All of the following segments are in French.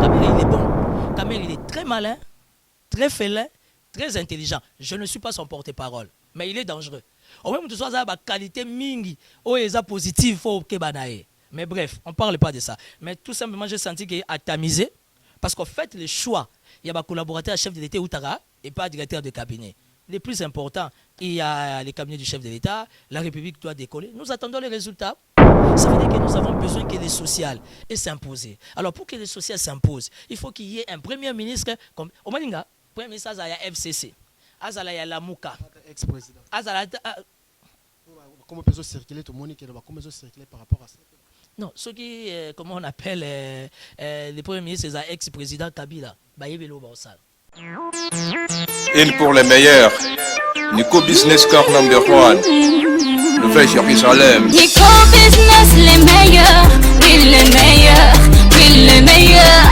Kamel, il est bon. Kamel, il est très malin, très félin, très intelligent. Je ne suis pas son porte-parole, mais il est dangereux. Au même temps, il a des qualités mingi, ou il est positive, faut que banaye. Mais bref, on ne parle pas de ça. Mais tout simplement, j'ai senti qu'il a tamisé, parce qu'en fait, le choix, il y a un collaborateur chef de l'État Outara et pas directeur de cabinet. Les plus importants, il y a les cabinets du chef de l'État, la République doit décoller. Nous attendons les résultats. Ça veut dire que nous avons besoin que les social s'imposent. Alors pour que les social s'imposent, il faut qu'il y ait un premier ministre comme Omalinga, premier ministre Azala FCC, Azala Yalamuka, ex-président. Azala. Comment peut-on circuler tout le monde qui est là-bas? Comment peut-on circuler par rapport à ça? Non, ceux qui, comment on appelle les premiers ministres, c'est ex-président Kabila, Bayebelo Baosal. Une pour les meilleurs. Nico Business Car number 1. Nouvelle Jérusalem. Nico Business les meilleurs. Oui les meilleurs. Oui les meilleurs.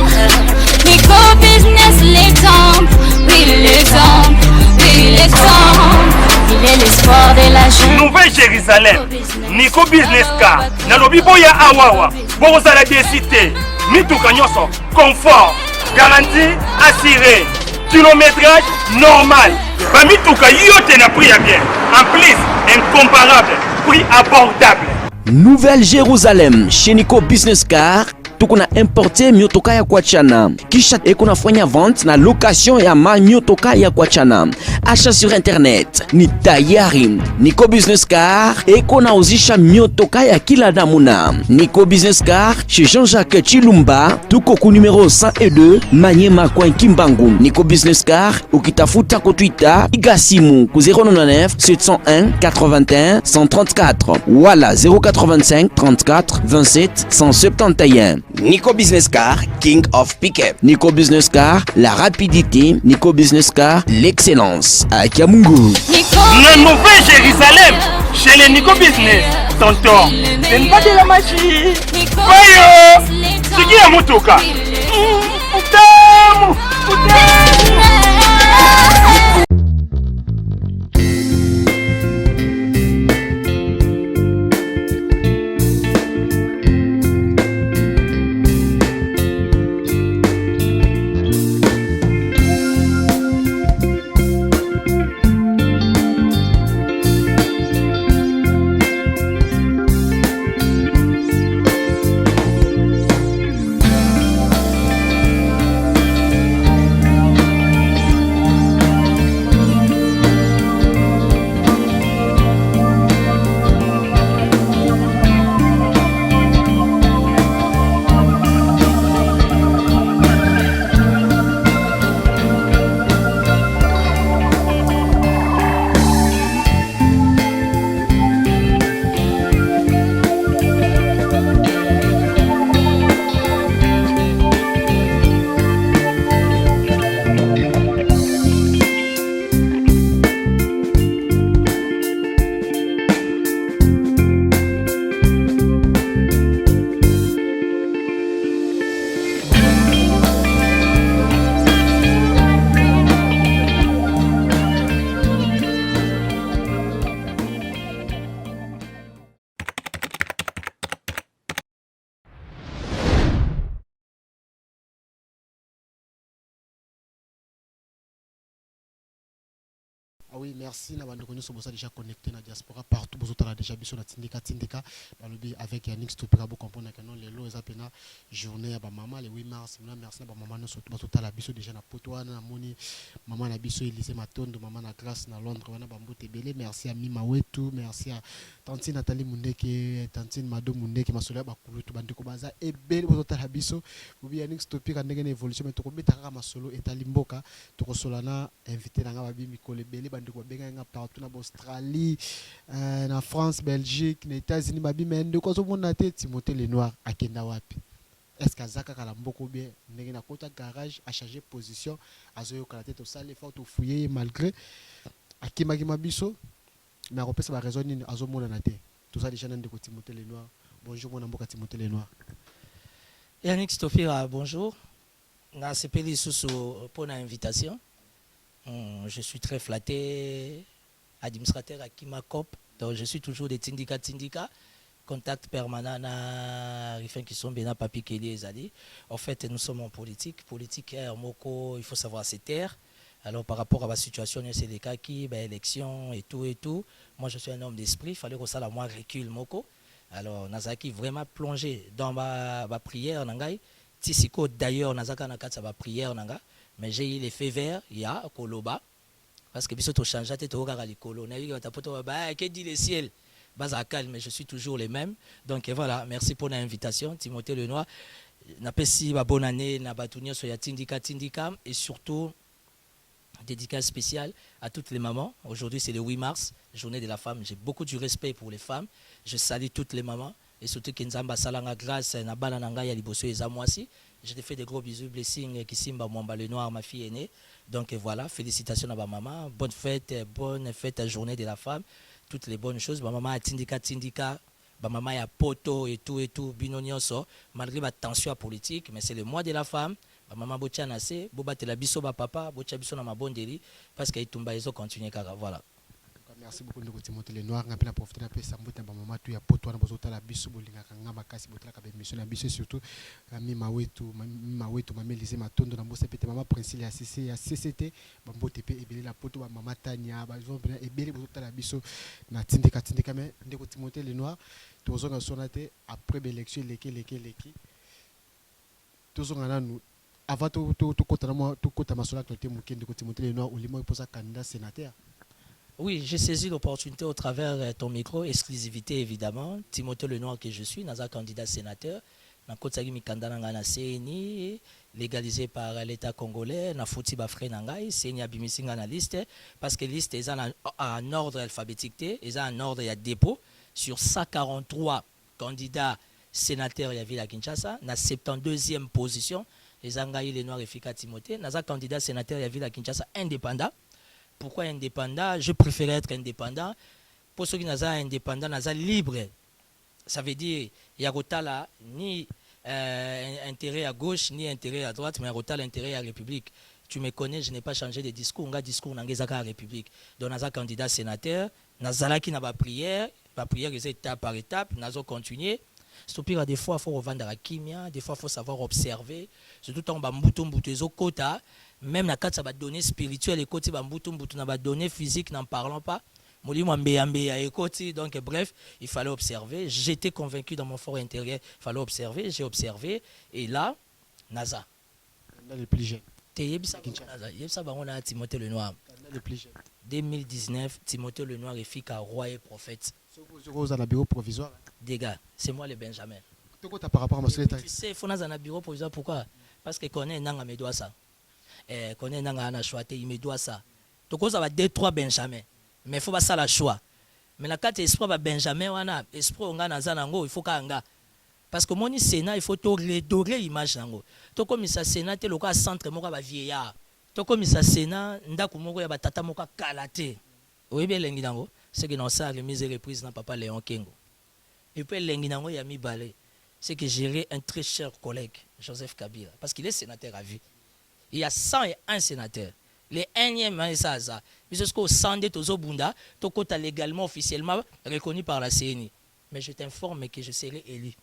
Nico Business l'exemple. Oui l'exemple. Oui l'exemple. Il est l'espoir de la jeune. Nouvelle Jérusalem. Nico Business Car. Nalobi boya awawa. Bozala décité. Mituka nyoso. Confort. Garantie assurée. Kilométrage normal. Bamituka yote na prix à bien. En plus, incomparable. Prix abordable. Nouvelle Jérusalem chez Nico Business Car. Tukuna importe miotoka ya kuachana. Kisha ekuna fanya vente na location ya miotoka ya kuachana. Achat sur internet ni tayari. Nico Business Car ekuna uzisha miotoka ya kila namuna. Nico Business Car chez Jean-Jacques Chilumba. Tuko ku numéro 102 Manyema Coin Kimbangu. Nico Business Car ukitafuta ko Twitter igasimu ku 099 701 81 134 wala 085 34 27 171. Nico Business Car, King of Pickup. Nico Business Car, la rapidité. Nico Business Car, l'excellence. À Kiamungu. La Nouvelle Jérusalem, chez les Nico Business. Tonton, c'est pas de la magie. Voyons, c'est qui a Motoka? Putain, Ah oui, merci. Nous avons déjà connecté la diaspora partout. Nous avons déjà vu sur la Tindika. Avec Yannick Stopera, vous comprenez que les lots sont la journée à maman, le 8 mars. Merci à maman. Nous avons la déjà na Potoa, na Moni, maman na biso Élysée Matondo, maman na Grâce na Londres, maman Bambo Tebele. Merci à Mima Wetu, merci à Tantine Nathalie Mundeke, Tantine Mado Mundeke, Masola Bakulu, Bandeko Baza, et Belle, vous avez la biso. Vous avez Yannick Stopera, une évolution, mais tu peux mettre à Masolo et Talimboka, tu peux solana invité dans la Mikole Bele. Partout en Australie, en France, Belgique, les États-Unis, mais de quoi on a été Timothée Lenoir à Kendawapi. Est-ce que Zaka Kalamboko bien, n'est pas un garage à changer position, à ce que la tête au sale, faut tout fouiller malgré à Kimagima Bisso, mais on peut se raisonner à ce moment-là. Tout ça déjà dans de Timothée Lenoir. Bonjour, mon amour Timothée Lenoir. Yannick Stofira, bonjour. Merci pour l'invitation. Je suis très flatté, administrateur à Kimakop, donc je suis toujours des Tindika. contact permanent na Rifin qui sont bien papi Kelly et Zali. En fait, nous sommes en politique. Politique, il faut savoir se taire. Alors, par rapport à la situation, c'est des cas qui, élection et tout. Moi, je suis un homme d'esprit. Il fallait que ça, moi, recule Moko. Alors, Nazaki vraiment plongé dans ma prière. Tisiko, d'ailleurs, Nazaka Nakatsa, ma prière. Mais j'ai eu l'effet vert, il y a Koloba. Parce que biso to change te to kaka likolo na yo ta poto ba que dit le ciel baza calme mais je suis toujours les mêmes donc voilà merci pour l'invitation Timothée Lenoir na pesi ba bonne année na batunyo so ya tindika et surtout dédicace spéciale à toutes les mamans. Aujourd'hui c'est le 8 mars journée de la femme, j'ai beaucoup du respect pour les femmes, je salue toutes les mamans et surtout que Nzamba salanga grâce na bana nanga ya liboso eza mwasi. Je te fais des gros bisous, blessings, Kissimba Mwamba Lenoir, ma fille aînée. Donc voilà, félicitations à ma maman. Bonne fête, journée de la femme. Toutes les bonnes choses. Ma maman a tindika. Ma maman a poto et tout, binonioso. Malgré ma tension politique, mais c'est le mois de la femme. Ma maman botia nase, boba te la biso ba papa, botia biso na ma bondeli, parce qu'il tomba ils ont continué kaka. Voilà. Merci beaucoup de Timothée Lenoir. On a profité de ça. Maman, tu as pour toi, on a la biso, bolinga kanga makasi, botla kabe mission na biso surtout. Mi mawetu, mami lise matondo na mbosa pete maman Princile ya CCT, bambo tepe ebele la poto ba maman Tania, ba zo bena ebele botla la biso na tindika mais ndeko Timothée Lenoir, tozo na sonate après l'élection leki. Tozo ngana nous avant tout kota masola actualité mukende ko Timothée Lenoir olimo posa candidat sénateur. Oui, j'ai saisi l'opportunité au travers ton micro, exclusivité évidemment. Timothée Lenoir que je suis, naza candidat sénateur. Na kotsaki mikanda nanga na CNI, légalisé par l'État congolais, na fouti ba frère nangai, CNI abimisinga na liste, parce que liste est en ordre alphabétique, est en ordre ya dépôt sur 143 candidats sénateurs ya ville à Kinshasa, na 72e position, les angai Lenoir et Fika Timothée, naza candidat sénateur ya ville à Kinshasa indépendant. Pourquoi indépendant? Je préfère être indépendant. Pour ceux qui sont indépendants, sont libres. Ça veut dire qu'il y a ni intérêt à gauche, ni intérêt à droite, mais il y a intérêt à la République. Tu me connais, je n'ai pas changé de discours. On a discours dans la République. Donc, nous avons candidat sénateur, nous avons qui n'a pas prière est étape par étape, nous avons continué. C'est des fois, il faut revendre la kimia, des fois, il faut savoir observer. Surtout quand on a quota, même la carte, ça va donner spirituel, et côté, ça va donner physique, n'en parlons pas. Donc, bref, il fallait observer. J'étais convaincu dans mon fort intérieur, il fallait observer. J'ai observé. Et là, NASA. Les plus jeunes. Timothée Lenoir. Les plus jeunes. 2019, Timothée Lenoir est fille à roi et prophète. Vous avez un bureau provisoire. Des gars, c'est moi le Benjamin. Par rapport à ma tu sais, il faut un bureau provisoire. Pourquoi? Parce que connaît Nanga me doit ça. Connaît Nanga Ana Chouate, il me doit ça. Donc, ça va 2-3 Benjamin. Mais il faut pas ça la choix. Mais la carte esprit va Benjamin, wana esprit on a zanango, il faut qu'anga. Parce que mon Sénat, il faut redorer l'image nango. To comme ça Sénat, te loka centre moka ba vieillard. To comme ça Sénat, ndako moko ya ba tata moka kalaté. Oui bien lengi nango, c'est que dans ça remise et reprise na papa Léon Kengo. Et puis lengi nango ya mi balé. C'est que j'ai un très cher collègue, Joseph Kabila, parce qu'il est sénateur à vie. Il y a 101 sénateurs. Les énièmes, c'est ça. Puisqu'au Sandé Tozobunda, Tokota légalement, officiellement reconnu par la CNI. Mais je t'informe que je serai élu.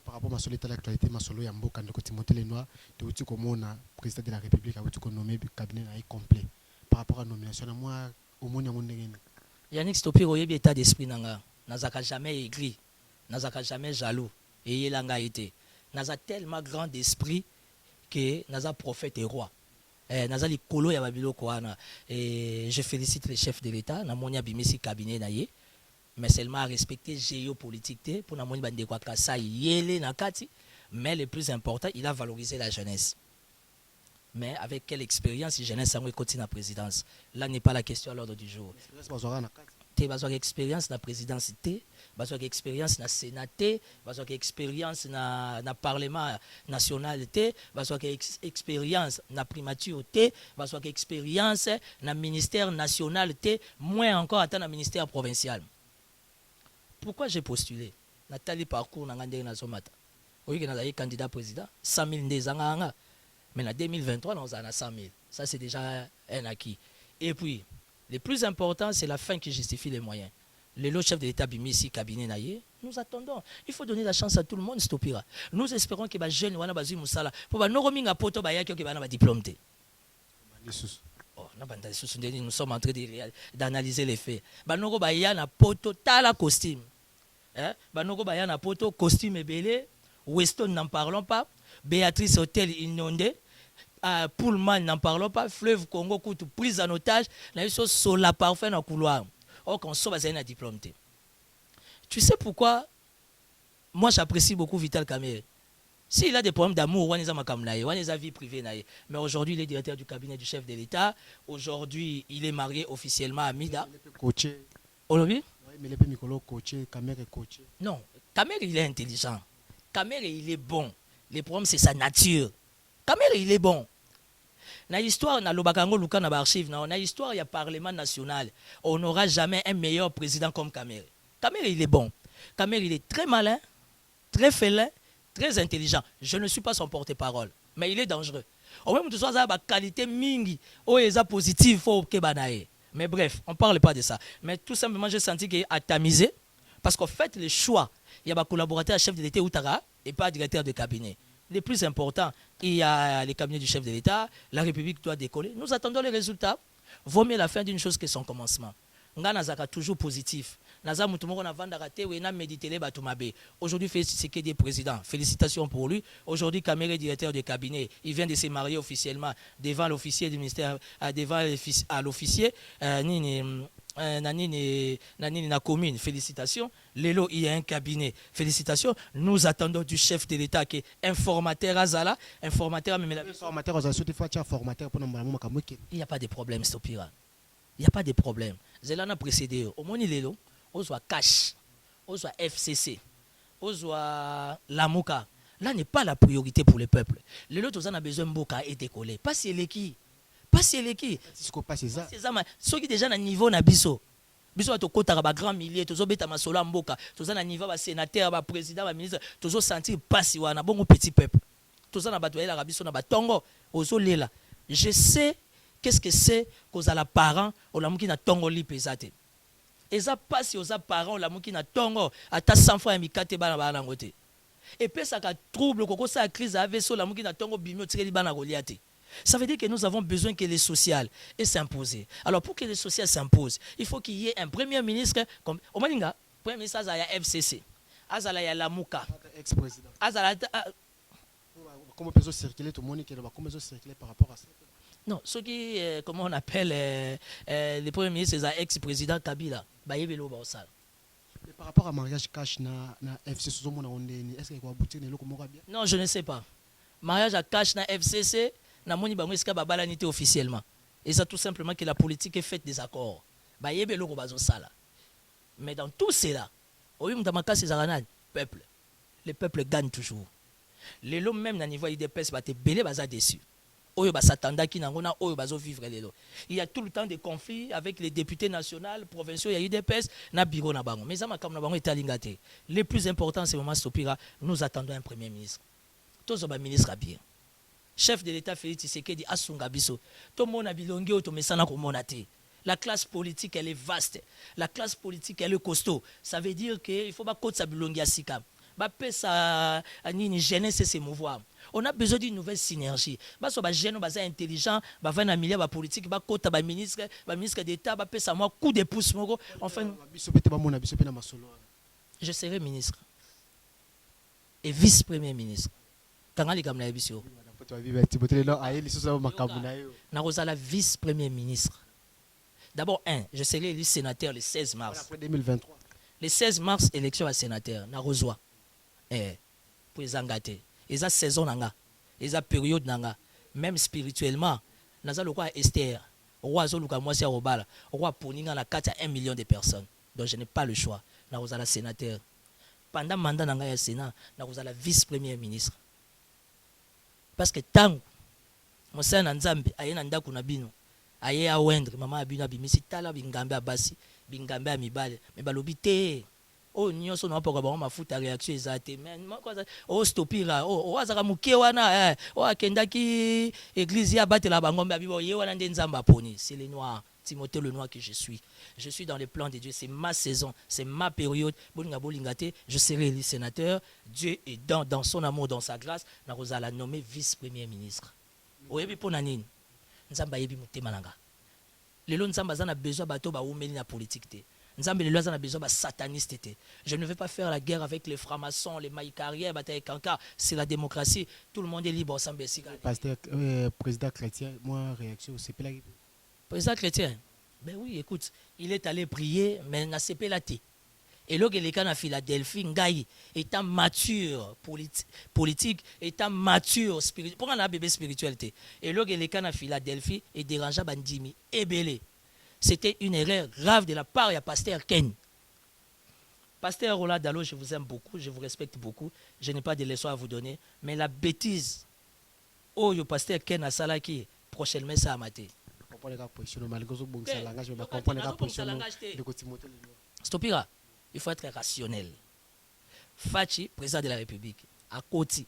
Par rapport à l'actualité, Masolo Yamboka, Timothée Lenoir, tu es comme président de la République, tu es nommé cabinet complet. Par rapport à la nomination, moi, au monde, Yannick Stopiro, il y a état d'esprit. Nazaka jamais aigri, Nazaka jamais jaloux. Et il a été. Nazaka tellement grand d'esprit que Nazaka prophète et roi. Nazali Kolo ya Babilo Koana. Et je félicite les chefs de l'État. Namonia Bimisi cabinet naye. Mais seulement à respecter géopolitique pour Namoni Bande Kwakasa Yele Nakati. Mais le plus important, il a valorisé la jeunesse. Mais avec quelle expérience la jeunesse a continué la présidence? Là n'est pas la question à l'ordre du jour. Tu as expérience dans la présidence, tu as expérience dans le Sénat, tu as expérience dans le Parlement national, tu as expérience dans la primature, tu as expérience dans le ministère national, moins encore dans le ministère provincial. Pourquoi j'ai postulé? Nathalie parcours dans le Somata. Oui, nous avons candidat président, 100 000 ans. Mais en 2023, nous avons 100 000. Ça, c'est déjà un acquis. Et puis, le plus important, c'est la fin qui justifie les moyens. Le chef de l'État bimisi cabinet naïe, nous attendons. Il faut donner la chance à tout le monde, stopira. Nous espérons que les jeunes wana bazui musala pour ba norominga poto ba yaki ba na ba diplôme te. Oh, nous sommes en train d'analyser les faits. Ba noro ba ya na poto tala costume. Ba noro ba ya na poto costume ebele, Weston n'en parlons pas, Béatrice Hôtel inondé. Pullman, n'en parlons pas, Fleuve Congo, coûte prise en otage, la chose sur la parfum dans le couloir. Or, qu'on soit un diplôme. Tu sais pourquoi moi j'apprécie beaucoup Vital Kamerhe. S'il a des problèmes d'amour, on a sa vie privée. Mais aujourd'hui, il est directeur du cabinet du chef de l'État. Aujourd'hui, il est marié officiellement à Mida. Mais il est coaché, Kamerhe est coaché. Non, Kamerhe, il est intelligent. Kamerhe, il est bon. Le problème, c'est sa nature. Kamerhe, il est bon. Dans l'histoire, dans l'Obakango, Luka, dans l'archive, dans l'histoire, il y a Parlement national. On n'aura jamais un meilleur président comme Kamerhe. Kamerhe, il est bon. Kamerhe, il est très malin, très félin, très intelligent. Je ne suis pas son porte-parole, mais il est dangereux. Au même temps, il y a des qualités mingi, positives, mais bref, on ne parle pas de ça. Mais tout simplement, j'ai senti qu'il a tamisé, parce qu'en fait, le choix, il y a des collaborateurs chef de l'État Outara et pas directeur de cabinet. Les plus importants, il y a les cabinets du chef de l'État, la République doit décoller. Nous attendons les résultats. Vaut mieux la fin d'une chose que son commencement. Nga nazaka toujours positif. Naza mutumoko na vanda raté ou na méditer les batumabe. Aujourd'hui, Tshisekedi est président. Félicitations pour lui. Aujourd'hui, Kamerhe est directeur de cabinet. Il vient de se marier officiellement devant l'officier du ministère, devant l'officier. Nanini na commune, félicitations. Lelo, il y a un cabinet, félicitations. Nous attendons du chef de l'État qui est informateur Azala, informateur Il n'y a pas de problème, Stopira. Il n'y a pas de problème. Zelana précédé. Au moins, Lelo, on soit cash, on soit FCC, on soit Lamuka. Là n'est pas la priorité pour le peuple. Lelo, tout ça a besoin de Boka et décoller. Pas si les qui. Pas si les qui. C'est ça. Ceux qui déjà na niveau na biso. Biso to kota ba grand millier, tozo beta masola mboka, tozo na niveau ba sénateur, ba président, ba ministre, tozo sentir pasi wana bongo petit peuple. Tozo na bato la biso na batongo, ozo lela. Je sais qu'est-ce que c'est qu'aux la parents, au lamuki na tongo li pesate. Eza pasi aux parents, au lamuki na tongo, ata 100 fois mikate bana bana ngote. Et puis ça ka trouble koko sa crise avec so lamuki na tongo bimio tireli bana goliate. Ça veut dire que nous avons besoin que les social s'imposent. Alors pour que les social s'imposent, il faut qu'il y ait un premier ministre comme Omalinga, premier ministre Azala FCC, Azala ya Lamuka, ex-président. Azala Comment peut-on circuler tout le monde comment peut-on circuler par rapport à ça? non, ceux qui comment on appelle les premiers ministres c'est ex-président Kabila, bayebelo ba osala. Mais par rapport à mariage cash na FCC est-ce qu'il va aboutir bien? Non, je ne sais pas. Mariage à cash na FCC na moni bango eska babala nité officiellement. Et ça tout simplement que la politique est faite des accords. Ba yebe loko bazo sala. Mais dans tout cela, oyi mutamaka sezaranad peuple. Le peuple gagne toujours. Lelo même na niveau IDPS ba te belé baza déçu. Oyo ba satandaki nango na oyo bazo vivre lelo. Il y a tout le temps des conflits avec les députés nationaux, provinciaux, il y a IDPS na bureau na bango. Mais ça makam na bango etalingate. Le plus important c'est moment Stopira, nous attendons un premier ministre. Tous ba ministre bien. Chef de l'État Félix Tshisekedi asunga biso. To mona bilongi o to mesana ko monate. La classe politique elle est vaste. La classe politique elle est costaud. Ça veut dire que il faut pas côté sa bilongi asika. Ba pesa ani jeunesse se mouvoir. On a besoin d'une nouvelle synergie. Ba so ba jeune ba intelligent, ba va na milieu ba politique, ba kota ba ministre d'État, ba pesa moi coup de pouce moko. Enfin je serai ministre et vice-premier ministre. Kangali comme la biso. Narozala vice-premier ministre. D'abord, je serai élu sénateur le 16 mars. Après 2023. Le 16 mars, élection à sénateur. Narozwa. Pour les engager. Ils ont saison nanga. Ils ont période nanga. Même spirituellement. Naza le roi Esther. Roi Zoluka Mwasi Robala. Roi Poninga na 4 à 1 million de personnes. Donc je n'ai pas le choix. Narozala sénateur. Pendant le mandat nanga ya Sénat, narozala vice-premier ministre. Parce que tant que na nzambe aye na ndako na bino aye a wendre mama abino abimisi tala bingambe abasi bingambe a mibale me balobi te o nyonso na poko ba mafuta réaction ezate mais o stopira o azaka muke wana o akendaki église ya batela bangombe abibo ye wana nde nzamba poni c'est les noirs Timothée Lenoir que je suis. Je suis dans les plans de Dieu. C'est ma saison, c'est ma période. Je serai élu sénateur. Dieu est dans son amour, dans sa grâce. Narosa l'a nommé vice-premier ministre. Oyebi ponanine. Nzamba yebi mutema nanga. Lelo nzamba zana besoin bato ba umeli na politique te. Nzamba lelo zana besoin ba sataniste te. Je ne vais pas faire la guerre avec les francs-maçons, les maïkariens, bataille kanka. C'est la démocratie. Tout le monde est libre ensemble. Pasteur, président chrétien, moi réaction c'est pas président chrétien. Ben oui, écoute, il est allé prier, mais n'a pas la thé. Et là, il est à Philadelphie, Ngaï, étant mature politique, étant mature spirituel. Pourquoi on a un bébé spiritualité? Et là, il est à Philadelphie et dérangeant Bandimi et Belé. C'était une erreur grave de la part de pasteur Ken. Pasteur Roland Dalo, je vous aime beaucoup, je vous respecte beaucoup. Je n'ai pas de leçons à vous donner. Mais la bêtise, oh, le pasteur Ken a salaki, prochainement ça a maté. Stopira. Il faut être rationnel. Fachi, président de la République, à Koti,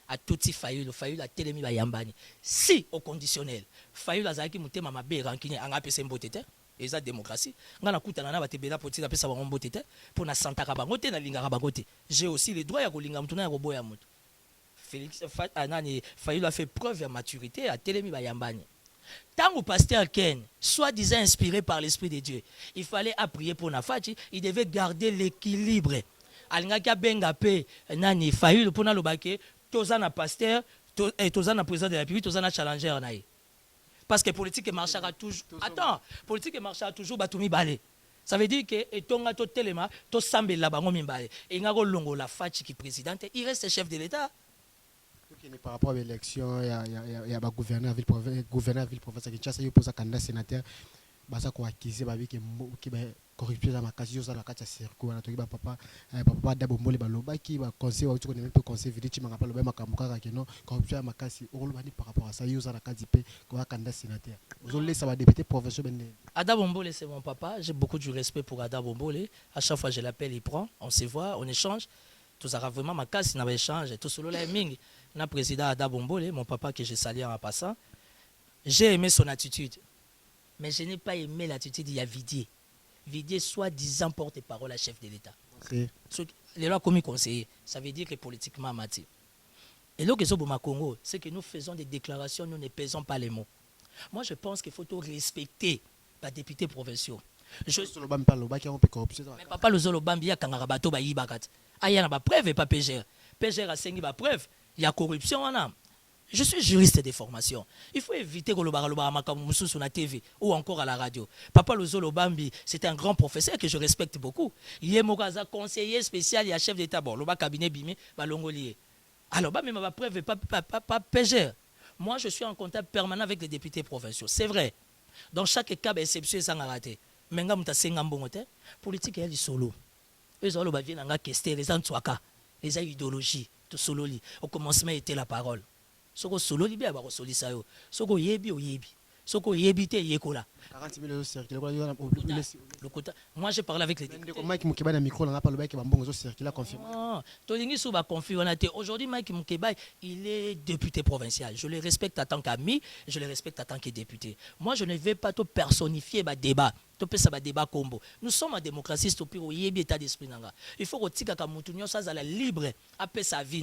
à Touti Fayulu a Télémi Bayambani. Si au conditionnel, Fayulu a Zaki Moutema Mabé Rankine, en APC Mbotete, et ça démocratie, on a coupé la Tébéla pour tirer sa Mbotete, pour na Santa Kabangote, na Linga Rabangote. J'ai aussi le droit à Golinga Mtouna et Robo Yamut. Félix Fayulu a fait preuve de maturité à Télémi Bayambani. Tant au pasteur Ken, soi-disant inspiré par l'Esprit de Dieu, il fallait appuyer pour Nafachi, il devait garder l'équilibre. Alingaka bengape nani Fayulu pour na lobake, tozana pasteur, tozana président de la République, tozana challenger naï. Parce que politique marchera toujours. Attends, politique marchera toujours batumi balé. Ça veut dire que etonga to telema, to sambe la bango mimbale. Et ngako longo la Fachi qui présidente, il reste chef de l'État. Par rapport à l'élection, il y a un gouverneur à ville province qui Kinshasa, il pose un candidat sénateur, basa ko accuser ba ki corruption dans ma case yo la kata circo na toki ba papa dabo mbole ba loba ki ba conseil wa tuko ne peut conseil vidi manga pa loba makambuka ka keno corruption ma case o loba ni par rapport à ça yo la kati pe ko candidat sénateur. Vous allez ça va député provincial ben. Ada Bombole c'est mon papa, j'ai beaucoup de respect pour Ada Bombole. À chaque fois je l'appelle, il prend, on se voit, on échange. Tout ça vraiment ma case, n'a pas échange, tout solo la mingi. Le président Ada Bombole, mon papa que je salue en passant, j'ai aimé son attitude. Mais je n'ai pas aimé l'attitude d'Ia Vidier. Vidier, soi-disant, porte-parole à chef de l'État. Les lois commis conseiller, ça veut dire que politiquement, Mati. Et là, que Congo, c'est que nous faisons des déclarations, nous ne pesons pas les mots. Moi, je pense qu'il faut tout respecter les députés provinciaux. Mais papa, le Zolobambi, il y a Kangarabato, il y a pas preuve et pas PGR. PGR a signé ma preuve. Il y a corruption en âme. Je suis juriste de formation. Il faut éviter que le baraloba sur la TV ou encore à la radio. Papa Lozolo Bambi, c'est un grand professeur que je respecte beaucoup. Il est Mokaza, conseiller spécial et chef d'État. Bon, le cabinet Bimé, Balongolier. Alors, mais ma preuve n'est pas PGR. Moi, je suis en contact permanent avec les députés provinciaux. C'est vrai. Dans chaque cas, exception, sans rater. Mais politique est solo. Les autres viennent en question, les antouaka, les idéologies. Sololi au commencement était la parole soko sololi bien ba soli sayo soko yebi o yebi soko yebi te yekola 40 000 circuler moi j'ai parlé avec les Mike Mukeba na micro na pas le bec ba mbongo circuler confirmé to lingi sou ba confirmé aujourd'hui Mike Mukeba il est député provincial, je le respecte en tant qu'ami, je le respecte en tant que député. Moi je ne vais pas te personnifier ba débat. Débat combo. Nous sommes en démocratie, c'est au pire état d'esprit. Il faut que Kamutunyo soit libre après sa vie.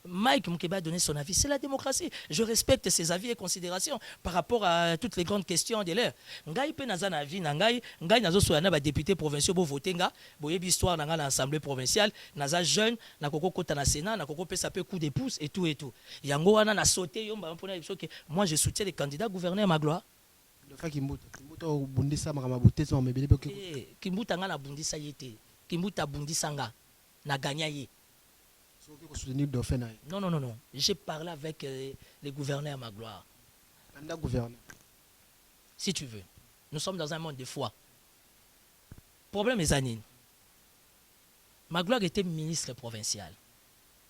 Mike Mukeba a donné son avis, c'est la démocratie. Je respecte ses avis et considérations par rapport à toutes les grandes questions de l'heure. Ngai pe naza na vie ngai nazo soyana ba député provinciaux bo voter nga boyebi histoire na l'assemblée provinciale naza jeune na koko kota na sénat na koko pesa pe coup de pouce et tout. Yango wana na sauté yo mba mpona biso que moi je soutiens les candidats gouverneurs Magloire. Kimbuta nga na bundisa yete. Kimbuta bundisa nga na gagna ye. Non. J'ai parlé avec les gouverneurs Magloire. Si tu veux. Nous sommes dans un monde de foi. Problème est Zanine. Magloire était ministre provincial.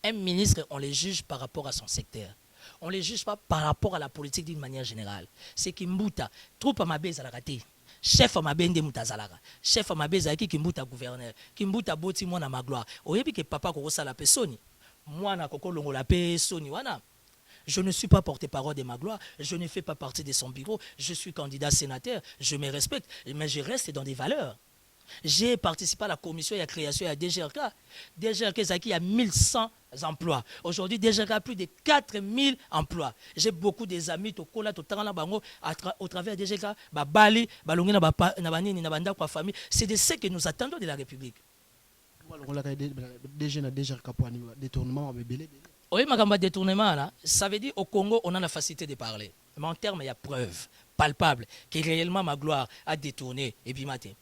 Un ministre, on les juge par rapport à son secteur. On ne les juge pas par rapport à la politique d'une manière générale. C'est Kimbuta, troupe à ma base à la raté. Chef à ma bende mutazalaka. Chef à ma base à qui Kimbuta gouverneur. Kimbuta boti moi na Magloire. Oyebi que papa ko sala pe Sony. Moi na koko longo la pe Sony wana. Je ne suis pas porte-parole de Magloire, je ne fais pas partie de son bureau, je suis candidat sénateur, je me respecte, mais je reste dans des valeurs. J'ai participé à la commission et à la création de DGRK. DGRK, il y a 1100 emplois. Aujourd'hui, DGRK a plus de 4000 emplois. J'ai beaucoup des amis au travers de DGRK. C'est de ce que nous attendons de la République. Oui, ma détournement, là, ça veut dire au Congo, on a la facilité de parler. Mais en termes, il y a preuve palpable que réellement Magloire a détourné et puis matin.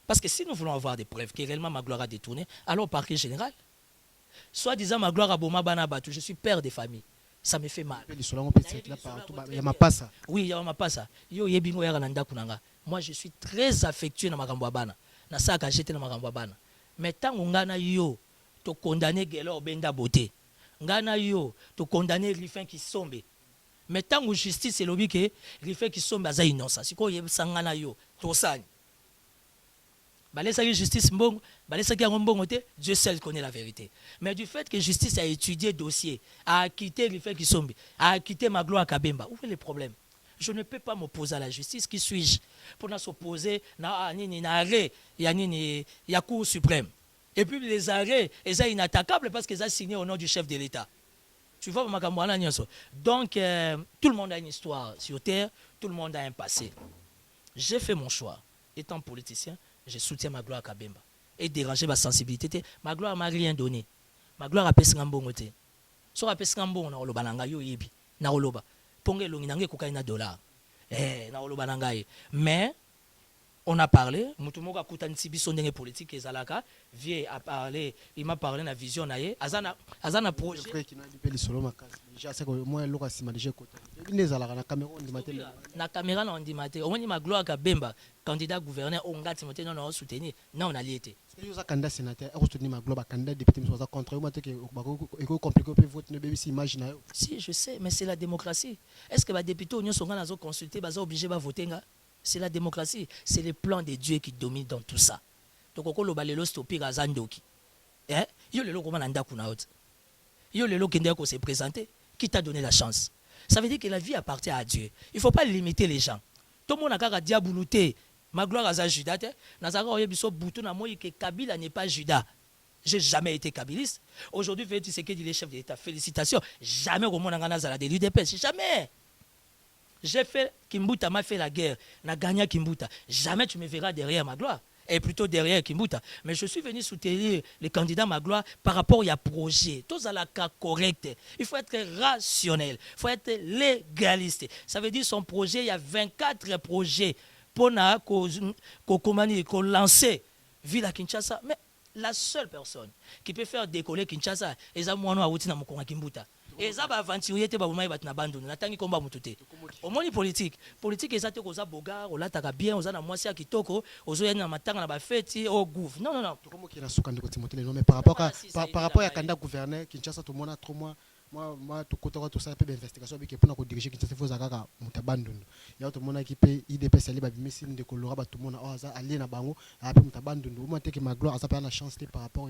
Parce que si nous voulons avoir des preuves que réellement Magloire a détourné, alors au parquet général. Soit disant Magloire a Boma Banabatu, je suis père de famille. Ça me fait mal. Oui, il y a ma passa. Moi, je suis très affectueux dans ma bana. Na ça ka jeté dans ma bana. Mais tant qu'on a yo, to condamner Gelo Benda Beauté. Ngana yo, to condamner Rifin qui sombe. Mais tant que justice est lobby que Rifin qui sombe aza innocent. Si ko yeb sangana yo, to sani. Balesa justice mbongo, balesa ki mbongo te, Dieu seul connaît la vérité. Mais du fait que justice a étudié le dossier, a acquitté Rifin qui sombe, a acquitté Magloire Kabemba, où est le problème? Je ne peux pas m'opposer à la justice. Qui suis-je pour s'opposer à l'arrêt, il y a Cour suprême. Et puis les arrêts, ils sont inattaquables parce qu'ils ont signé au nom du chef de l'État. Tu vois, donc tout le monde a une histoire sur terre, tout le monde a un passé. J'ai fait mon choix. Étant politicien, je soutiens Magloire Kabemba. Et déranger ma sensibilité. Magloire m'a rien donné. Magloire a pesé un bon côté. So a pesé un bon, on a oloba nanga yo yebi, na oloba. Ponge longi nange kokaina dollar. Na oloba nanga. Mais on a parlé, mutumoka kutanisi biso ndenge politique ezalaka, vie a parlé, il m'a parlé na vision na ye, azana projet. Na caméra na ondimate, omoni Magloire Kabemba, candidat gouverneur ongati moté non soutenir, non on a lié. Est-ce que candidat sénateur a soutenu Magloire candidat député soit contre moi que compliqué peut voter ne si imagine. Si je sais, mais c'est la démocratie. Est-ce que les députés ont sont nazo consulter, baza obligé ba voter nga? C'est la démocratie, c'est le plan de Dieu qui domine dans tout ça. Donc on le balelo stopper à Zandoki. Eh, yo le loko mananda kuna out. Yo le loko ndeko se présenter, qui t'a donné la chance. Ça veut dire que la vie appartient à Dieu. Il faut pas limiter les gens. Tout le monde a kaka diaboulouté. Magloire à Judas, nazaka oyebiso bouton na moi que Kabila n'est pas Judas. J'ai jamais été kabiliste. Aujourd'hui, tu sais que dit les chefs de l'État. Félicitations. Jamais au monde en a de l'UDPS. Jamais. J'ai fait, Kimbuta m'a fait la guerre, n'a gagné Kimbuta. Jamais tu me verras derrière Magloire, et plutôt derrière Kimbuta. Mais je suis venu soutenir les candidats Magloire par rapport à projet. Tous à la cas correct. Il faut être rationnel, il faut être légaliste. Ça veut dire son projet, il y a 24 projets pour qu'on lancer Ville à Kinshasa. Mais la seule personne qui peut faire décoller Kinshasa, c'est moi, Kimbuta. Et ça va aventurer te ba bumai bat na bandu na tangi komba mututé au moni politique ezate ko za boga o lataka bien oza na mwasi ya kitoko ozo yana matanga na ba feti au gouv non comment qui na suka ndiko Timothée mais par rapport à candidat gouverneur Kinshasa tout monde a 3 mois moi tout côté tout ça peut investigation bi ke pour na diriger Kinshasa faut zakaka mutabandu ya tout monde qui peut IDPS ali ba bimisi de kolora ba tout monde aza ali na bango a pe mutabandu au moins que Magloire ça pas la chance par rapport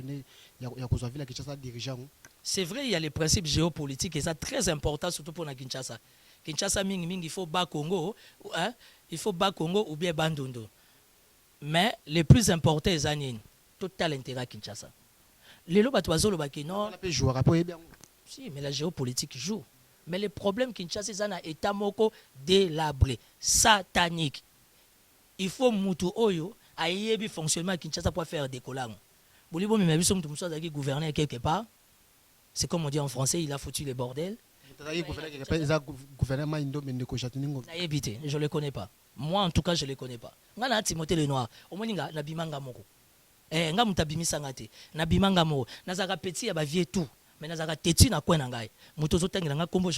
ya ko ville Kinshasa dirigeant. C'est vrai, il y a les principes géopolitiques et ça très important surtout pour la Kinshasa. Kinshasa il faut bas Congo, hein? Il faut bas Congo ou bien Bandundu. Mais le plus important est Zanine, total intérêt à Kinshasa. Les lois le baki non. Si, mais la géopolitique joue. Mais le problème Kinshasa c'est un état moko délabré, satanique. Il faut mutu oyo ayebi fonctionnement Kinshasa pour faire des collants. Bolibo mais biso mutu muso azaki gouverner quelque part. C'est comme on dit en français, il a foutu le bordel. Je ne le connais pas. Moi, en tout cas, je ne le connais pas. Je suis Timothée Lenoir. Je suis Nabimanga Moko. Je suis Nabimanga Nabimanga Moko. Je suis petit, je suis tout. Mais je suis têtu, je ne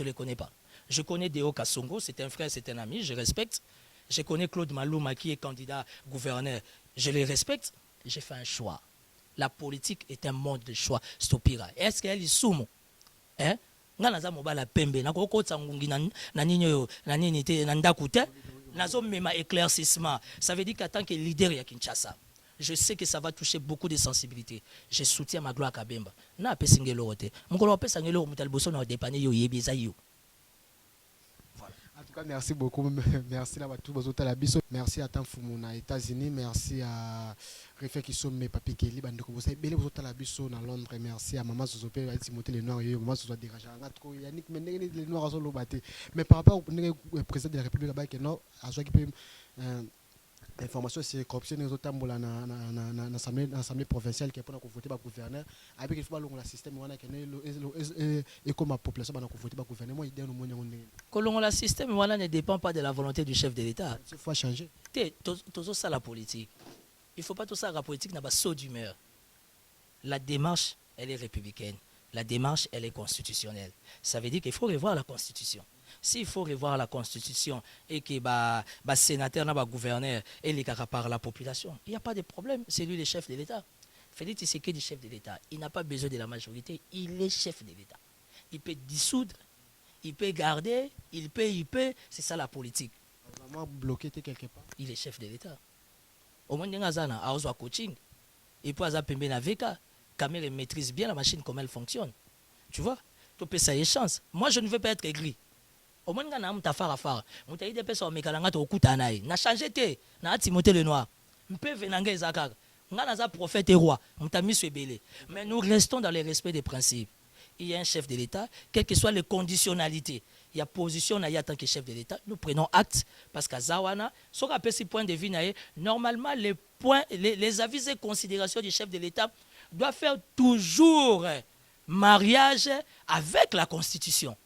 le connais pas. Je connais Deo Kassongo, c'est un frère, c'est un ami, je respecte. Je connais Claude Malouma qui est candidat gouverneur, je le respecte. J'ai fait un choix. La politique est un monde de choix. Stopira. Est-ce qu'elle est soumo? Hein? Nganaza mobala pembe. Na koko tsangungi na ninyo na nini te na ndakute. Nazo mema éclaircissement. Ça veut dire qu'en tant que leader ya Kinshasa, je sais que ça va toucher beaucoup de sensibilité. Je soutiens Magloire Kabemba. Na pesingelo rote. Mukolo pesangelo mutalboso na dépanner yo yebeza yo. cas, merci beaucoup. Merci à tous vos autres biso. Merci à Tanfumu na États-Unis. Merci à Refé qui sont mes papiers qui liban de vous savez belle vos autres biso na Londres. Merci à Maman Sosopé à Timothée le Noir et Maman Soso dégagé. Yannick Meneng les Noirs sont lobaté. Mais par rapport au président de la République là-bas qui non à ce qui peut information c'est corruption aux autres tambola na l'assemblée provinciale qui est pour voter par gouverneur avec il faut le système wana que et comme la population va voter par gouverneur moi idée nous monyo le système wana ne dépend pas de la volonté du chef de l'État. Il faut changer. Tout ça la politique. Il faut pas tout ça la politique n'a pas saut d'humeur. La démarche elle est républicaine. La démarche elle est constitutionnelle. Ça veut dire qu'il faut revoir la constitution. S'il faut revoir la constitution et que sénateur, gouverneur et les gars par la population, il n'y a pas de problème. C'est lui le chef de l'État. Félix Tshisekedi, chef de l'État. Il n'a pas besoin de la majorité. Il est chef de l'État. Il peut dissoudre, il peut garder, il peut. C'est ça la politique. Vraiment bloqué quelque part. Il est chef de l'État. Au moins, il y a un coaching. Il peut avoir un VK. Caméra maîtrise bien la machine, comment elle fonctionne. Tu vois? Tu peux ça y chance. Moi, je ne veux pas être aigri. Au moins nga na mta fara fara muta ide pesa omekala ngata okuta naye na changer te na Timothée le Noir mpe venanga ezaka nga na za prophète et roi muta miso ebele mais nous restons dans le respect des principes. Il y a un chef de l'État quelles que soient les conditionnalités il y a position na ya tant que chef de l'État nous prenons acte parce que zawana so ka pesi point de vue na normalement les avis et considérations du chef de l'État doivent faire toujours mariage avec la constitution.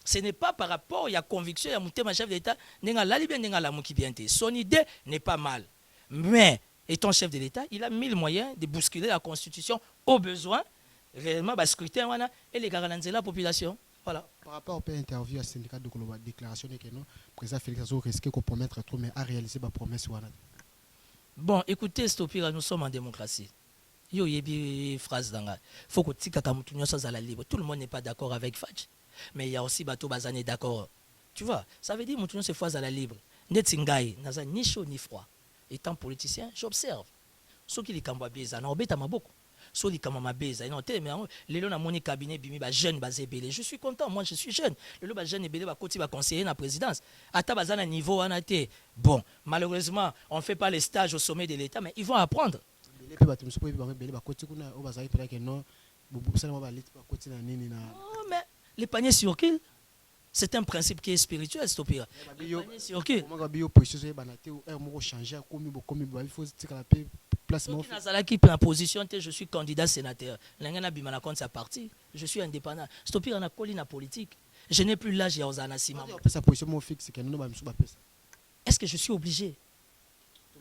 Ce n'est pas par rapport à la conviction de mon chef d'État, son idée n'est pas mal. Mais, étant chef de l'État, il a mis le moyen de bousculer la Constitution au besoin, réellement, scruter et les garantir la population. Voilà. Par rapport à l'interview à syndicat de la déclaration que le président Félix Azou risque de promettre trop, mais à réaliser ma promesse. Bon, écoutez, Stopira, nous sommes en démocratie. Il y a une phrase dans la. Il faut que tout le monde n'est pas d'accord avec Fadj. Mais il y a aussi bateau bazané d'accord. Tu vois, ça veut dire que nous sommes fois à la libre. Netingai, n'a ni chaud ni froid. Étant politicien, j'observe. Ceux qui les kamba beza, na obeta maboko. Ceux qui kamba beza, non te mais les gens na moni cabinet bimi ba jeune bazé belé. Je suis content, moi je suis jeune. Les gens ba jeune belé ba koti ba conseiller na présidence. Ata bazana niveau anate. Bon, malheureusement, on ne fait pas les stages au sommet de l'État mais ils vont apprendre. Oh, mais les paniers sur qui? C'est un principe qui est spirituel, Stopira. Les paniers sur qui? Je suis candidat sénateur. Sa partie. Je suis indépendant. Stopira na colline politique. Je n'ai plus l'âge à Ozanasima. Est-ce que je suis obligé?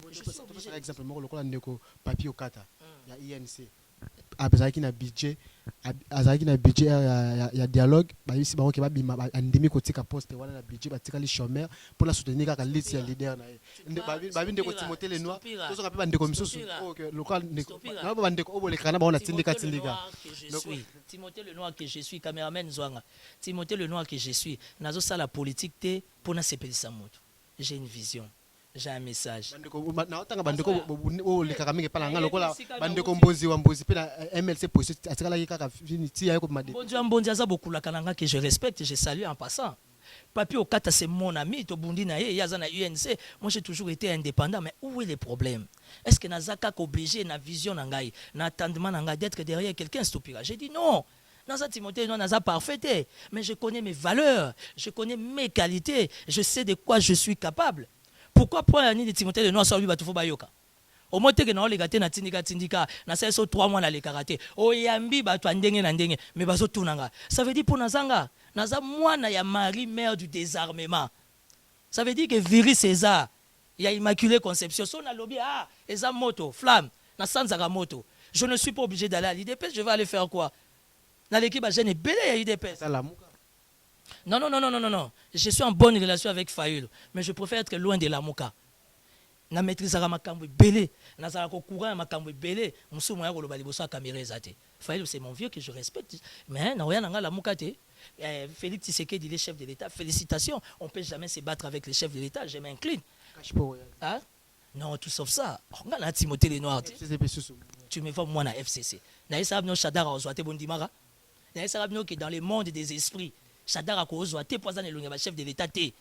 Par exemple, papier au Kata, il y a INC. Azaki na budget il y a dialogue ici ba ke ba bima andimi kotika poste wala na budget batika les chômeurs pour la soutenir ka liste ya leader na ba binde ko Timothée le Noir to so ka ba ndeko misusu OK local na ba ndeko obolekana ba ona tindika Timothée le Noir que je suis caméraman Zwanga Timothée le Noir que je suis nazo sala politique te pour na sepelisa moto j'ai une vision. J'ai un message. Que je respecte, je salue en passant. Papi Okata, c'est mon ami, UNC. Moi, j'ai toujours été indépendant, mais où est le problème? Est-ce que Nazaka est obligé, na vision, d'être derrière quelqu'un, Stopira? J'ai dit non. Naza Timothée, non, Naza parfait, mais je connais mes valeurs, je connais mes qualités, je sais de quoi je suis capable. Pourquoi pour l'année de Timothée le Noir sur lui batufo bayoka? Au moins que na olegate na tindika na ça so 3 mois na le karaté. O yambi batu ndenge na ndenge mais bazo tunanga. Ça veut dire pour nazanga, naza mwana ya Marie mère du désarmement. Ça veut dire que Viri César, il y a Immaculée Conception, son na lobby eza moto, flamme, na sanzaka moto. Je ne suis pas obligé d'aller à l'IDPS, je vais aller faire quoi? Na l'équipe a jeune belé à l'IDPS. Non. Je suis en bonne relation avec Fayoul, mais je préfère être loin de la Mouka. Na maîtrise à makambo belé, na zala ko courant makambo belé, musu moya ko lobali boso caméra ezate. Fayoul c'est mon vieux que je respecte, mais na oya nga la Mouka te. Félix Tshisekedi il est chef de l'État. Félicitations, on peut jamais se battre avec les chefs de l'État, je m'incline. Hein? Non, tout sauf ça. On a Timothée le Noir. Tu me vois moi na FCC. Na esa bino Shadara ozwate bondimara. Na esa bino que dans le monde des esprits Shadara ko ozwate poison elonga ba chef de l'État te.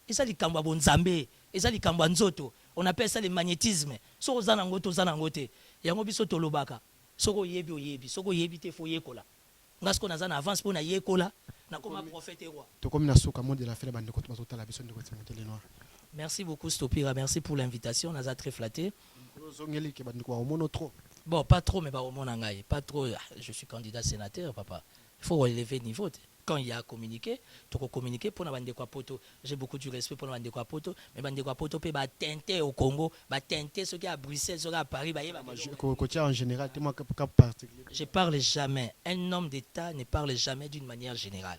Et ça, likambo bonzambe. Et ça, likambo nzoto. On appelle ça le magnétisme. Soko zanangoto zanangote. Yango biso tolobaka. Soko yebi oyebi. Soko yebi te fo yekola. Ngasko na zana avance pour na yekola. Na koma prophète roi. To comme na soka monde de la fête bande ko to la biso ndeko Timothée Lenoir. Merci beaucoup Stopira, merci pour l'invitation. On a très flatté. Bon, pas trop, mais pas trop. Je suis candidat sénateur, papa. Il faut relever le niveau. Quand il y a communiqué, tu peux communiquer pour Nabandekwa Poto. J'ai beaucoup de respect pour Nabandekwa Poto. Mais Nabandekwa Poto peut tenter au Congo, tenter ce qui est à Bruxelles, ce qui est à Paris. En général, je parle jamais. Un homme d'État ne parle jamais d'une manière générale.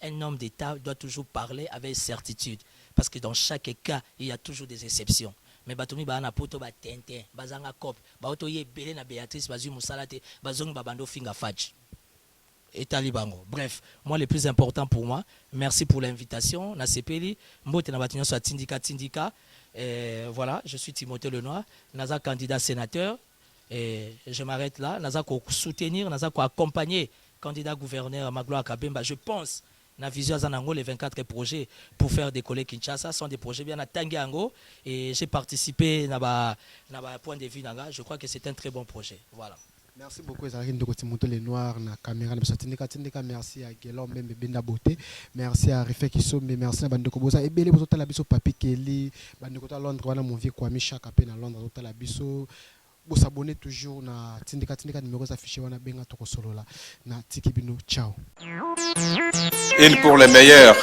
Un homme d'État doit toujours parler avec certitude. Parce que dans chaque cas, il y a toujours des exceptions. Mais Batoumi Bana Poto Tintin, Bazanga Kop, Baotoye Belé na Béatrice, Bazu Moussalate, Bazong Babando Finga Fadj. Et Talibango. Bref, moi le plus important pour moi, merci pour l'invitation. Nasepeli, Mbote na Batignon soit Tindika. Voilà, je suis Timothée Lenoir, Naza candidat sénateur. Et je m'arrête là. Naza ko soutenir, Naza ko accompagner candidat gouverneur Magloire Kabemba. Je pense na vision Zanango les 24 projets pour faire décoller Kinshasa sont des projets bien à Tangiango et j'ai participé na point de vue nanga. Je crois que c'est un très bon projet. Voilà. Merci beaucoup Ezalaki ndeko Timothée Lenoir na caméra na Tindika merci à Gelon même Benda Beauté merci à Refek Isombe merci à bandeko boza ebele bozo tala biso Papi Kelly bandeko ta Londres wana mon vieux Kwame Chaka pe na Londres bozo tala biso vous s'abonnez toujours na Tindika numéro affiché wana benga toko solo la na Tikibino ciao. Une pour les meilleurs,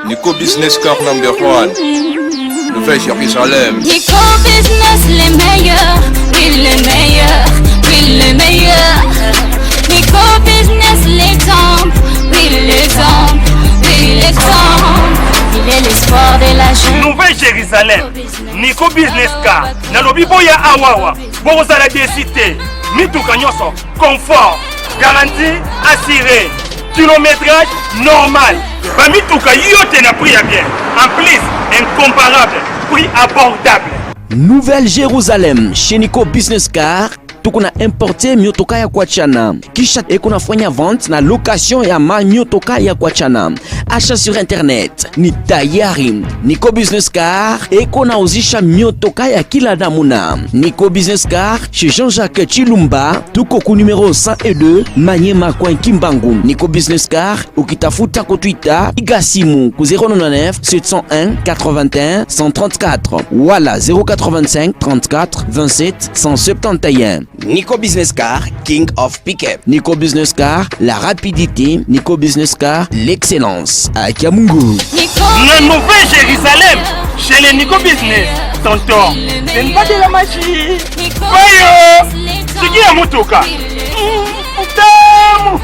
Nico Business Car number 1, le vrai Jérusalem. Nico Business les meilleurs, oui les meilleurs, oui les meilleurs. Nico Business l'exemple, oui l'exemple, oui l'exemple. Il est l'espoir de la jeune. Nouvelle Jérusalem, Nico Business Car, Nalobi Boya Awawa, Borosala Décité, Mituka Nyoso, confort, garantie assurée. Kilométrage normal. Bamituka yote na prix à bien. En plus, incomparable, prix abordable. Nouvelle Jérusalem, chez Nico Business Car. Tukuna importe miotoka ya kuachana. Kisha ekuna fanya vente na location ya ma miotoka ya kuachana. Achat sur internet ni tayari. Nico Business Car ekuna uzisha miotoka ya kila namuna. Nico Business Car chez Jean-Jacques Chilumba tuko ku numéro 102 Manyema kwa Kimbangu. Nico Business Car ukitafuta ku Twitter igasimu ku 099 701 81 134 wala 085 34 27 171. Nico Business Car, King of Pickup. Nico Business Car, la rapidité. Nico Business Car, l'excellence. À Kiamungu. La Nouvelle Jérusalem, chez les Nico Business. Tonton, ce n'est pas de la magie. Voyons, c'est qui a Motoka? Putain.